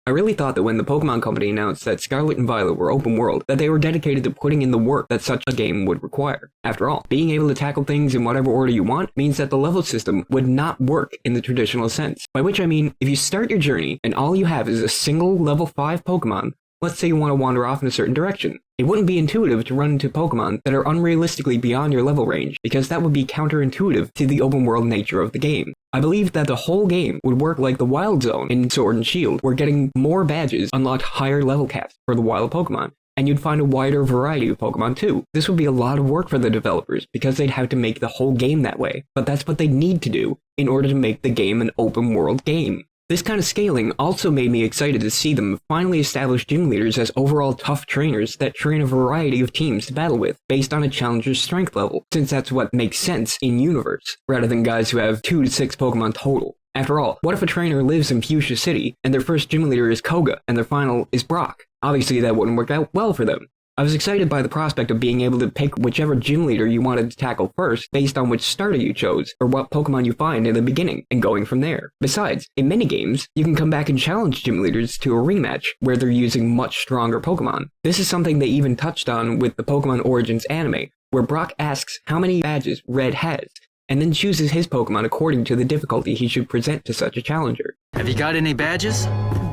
I really thought that when the Pokémon Company announced that Scarlet and Violet were open world, that they were dedicated to putting in the work that such a game would require. After all, being able to tackle things in whatever order you want means that the level system would not work in the traditional sense. By which I mean, if you start your journey and all you have is a single level 5 Pokémon, let's say you want to wander off in a certain direction. It wouldn't be intuitive to run into Pokemon that are unrealistically beyond your level range, because that would be counterintuitive to the open world nature of the game. I believe that the whole game would work like the Wild Zone in Sword and Shield, where getting more badges unlocked higher level caps for the wild Pokemon, and you'd find a wider variety of Pokemon too. This would be a lot of work for the developers, because they'd have to make the whole game that way, but that's what they need to do in order to make the game an open world game. This kind of scaling also made me excited to see them finally establish gym leaders as overall tough trainers that train a variety of teams to battle with, based on a challenger's strength level, since that's what makes sense in universe, rather than guys who have 2 to 6 Pokemon total. After all, what if a trainer lives in Fuchsia City, and their first gym leader is Koga, and their final is Brock? Obviously that wouldn't work out well for them. I was excited by the prospect of being able to pick whichever gym leader you wanted to tackle first based on which starter you chose, or what Pokemon you find in the beginning, and going from there. Besides, in many games, you can come back and challenge gym leaders to a rematch, where they're using much stronger Pokemon. This is something they even touched on with the Pokemon Origins anime, where Brock asks how many badges Red has, and then chooses his Pokemon according to the difficulty he should present to such a challenger. Have you got any badges?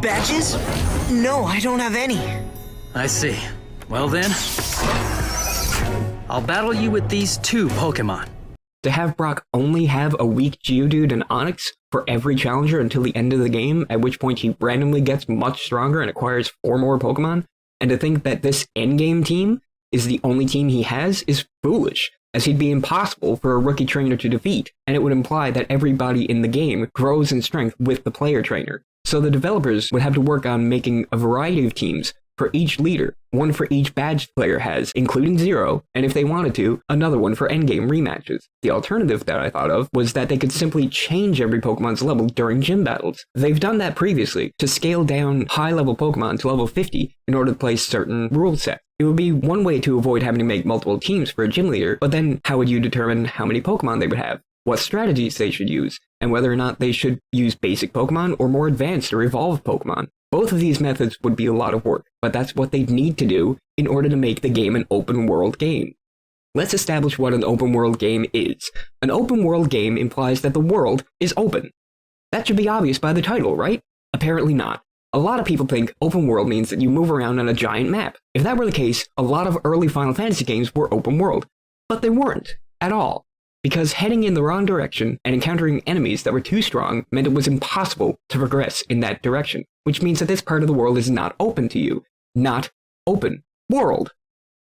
Badges? No, I don't have any. I see. Well then, I'll battle you with these 2 Pokemon. To have Brock only have a weak Geodude and Onix for every challenger until the end of the game, at which point he randomly gets much stronger and acquires 4 more Pokemon, and to think that this endgame team is the only team he has is foolish, as he'd be impossible for a rookie trainer to defeat, and it would imply that everybody in the game grows in strength with the player trainer. So the developers would have to work on making a variety of teams for each leader, one for each badge the player has, including 0, and if they wanted to, another one for endgame rematches. The alternative that I thought of was that they could simply change every Pokemon's level during gym battles. They've done that previously, to scale down high-level Pokemon to level 50 in order to play certain rule sets. It would be one way to avoid having to make multiple teams for a gym leader, but then how would you determine how many Pokemon they would have, what strategies they should use, and whether or not they should use basic Pokemon or more advanced or evolved Pokemon? Both of these methods would be a lot of work, but that's what they'd need to do in order to make the game an open world game. Let's establish what an open world game is. An open world game implies that the world is open. That should be obvious by the title, right? Apparently not. A lot of people think open world means that you move around on a giant map. If that were the case, a lot of early Final Fantasy games were open world. But they weren't, at all. Because heading in the wrong direction and encountering enemies that were too strong meant it was impossible to progress in that direction, which means that this part of the world is not open to you. Not open world.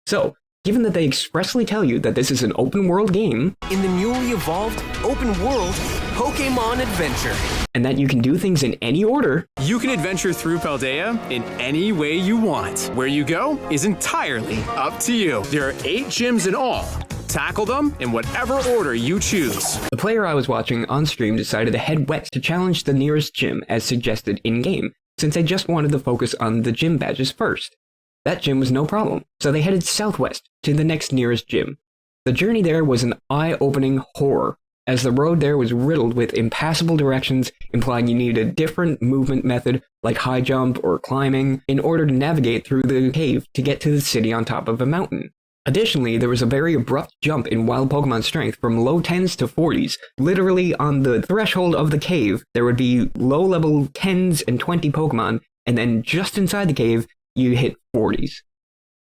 So, given that they expressly tell you that this is an open world game, In the newly evolved open world Pokémon Adventure, and that you can do things in any order, You can adventure through Paldea in any way you want. Where you go is entirely up to you. There are 8 gyms in all. Tackle them in whatever order you choose. the player I was watching on stream decided to head west to challenge the nearest gym as suggested in-game, since they just wanted to focus on the gym badges first. That gym was no problem, so they headed southwest to the next nearest gym. The journey there was an eye-opening horror, as the road there was riddled with impassable directions, implying you needed a different movement method, like high jump or climbing, in order to navigate through the cave to get to the city on top of a mountain. Additionally, there was a very abrupt jump in wild Pokemon strength from low 10s to 40s. Literally on the threshold of the cave, there would be low level 10s and 20 Pokemon, and then just inside the cave, you hit 40s.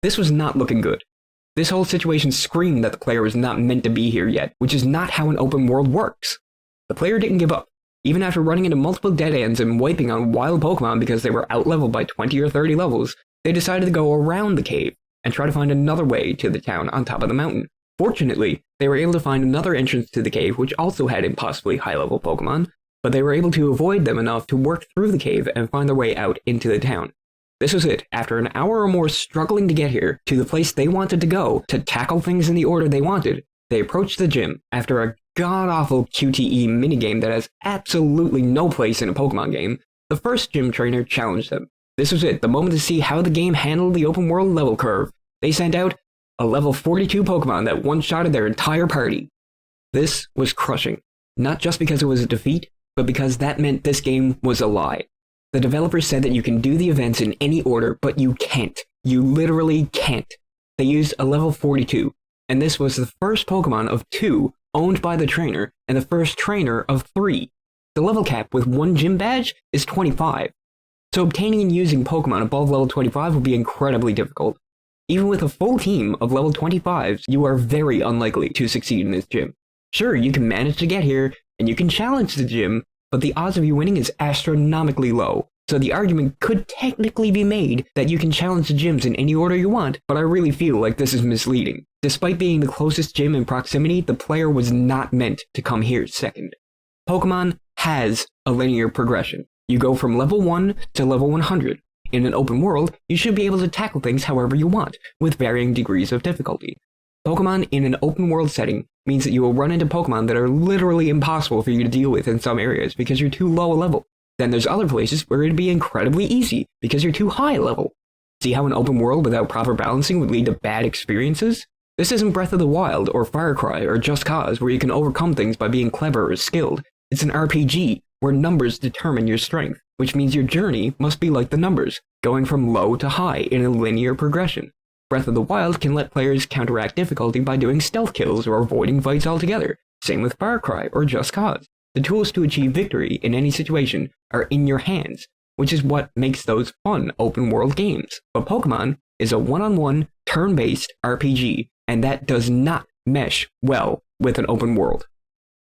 This was not looking good. This whole situation screamed that the player was not meant to be here yet, which is not how an open world works. The player didn't give up. Even after running into multiple dead ends and wiping on wild Pokemon because they were out-leveled by 20 or 30 levels, they decided to go around the cave and try to find another way to the town on top of the mountain. Fortunately, they were able to find another entrance to the cave which also had impossibly high-level Pokemon, but they were able to avoid them enough to work through the cave and find their way out into the town. This was it. After an hour or more struggling to get here, to the place they wanted to go, to tackle things in the order they wanted, they approached the gym after a god-awful QTE minigame that has absolutely no place in a Pokemon game. The first gym trainer challenged them. This was it, the moment to see how the game handled the open world level curve. They sent out a level 42 Pokemon that one-shotted their entire party. This was crushing. Not just because it was a defeat, but because that meant this game was a lie. The developers said that you can do the events in any order, but you can't. You literally can't. They used a level 42, and this was the first Pokemon of 2 owned by the trainer, and the first trainer of 3. The level cap with 1 gym badge is 25, so obtaining and using Pokemon above level 25 will be incredibly difficult. Even with a full team of level 25s, you are very unlikely to succeed in this gym. Sure, you can manage to get here, and you can challenge the gym, but the odds of you winning is astronomically low. So the argument could technically be made that you can challenge the gyms in any order you want, but I really feel like this is misleading. Despite being the closest gym in proximity, the player was not meant to come here second. Pokemon has a linear progression. You go from level 1 to level 100. In an open world, you should be able to tackle things however you want, with varying degrees of difficulty. Pokemon in an open world setting means that you will run into Pokemon that are literally impossible for you to deal with in some areas because you're too low a level. Then there's other places where it'd be incredibly easy because you're too high a level. See how an open world without proper balancing would lead to bad experiences? This isn't Breath of the Wild or Far Cry or Just Cause where you can overcome things by being clever or skilled. It's an RPG where numbers determine your strength, which means your journey must be like the numbers, going from low to high in a linear progression. Breath of the Wild can let players counteract difficulty by doing stealth kills or avoiding fights altogether. Same with Far Cry or Just Cause. The tools to achieve victory in any situation are in your hands, which is what makes those fun open world games. But Pokemon is a one-on-one, turn-based RPG, and that does not mesh well with an open world.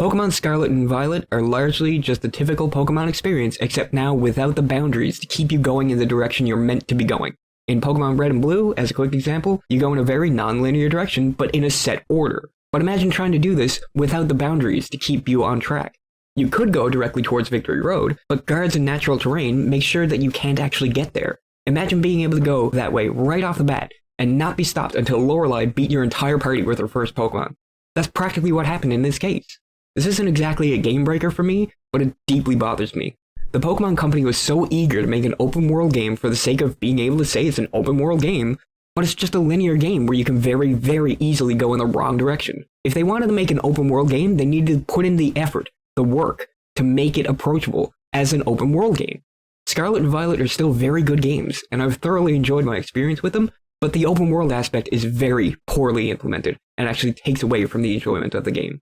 Pokemon Scarlet and Violet are largely just the typical Pokemon experience, except now without the boundaries to keep you going in the direction you're meant to be going. In Pokemon Red and Blue, as a quick example, you go in a very non-linear direction, but in a set order. But imagine trying to do this without the boundaries to keep you on track. You could go directly towards Victory Road, but guards and natural terrain make sure that you can't actually get there. Imagine being able to go that way right off the bat, and not be stopped until Lorelei beat your entire party with her first Pokemon. That's practically what happened in this case. This isn't exactly a game breaker for me, but it deeply bothers me. The Pokémon Company was so eager to make an open world game for the sake of being able to say it's an open world game, but it's just a linear game where you can very, very easily go in the wrong direction. If they wanted to make an open world game, they needed to put in the effort, the work, to make it approachable as an open world game. Scarlet and Violet are still very good games, and I've thoroughly enjoyed my experience with them, but the open world aspect is very poorly implemented, and actually takes away from the enjoyment of the game.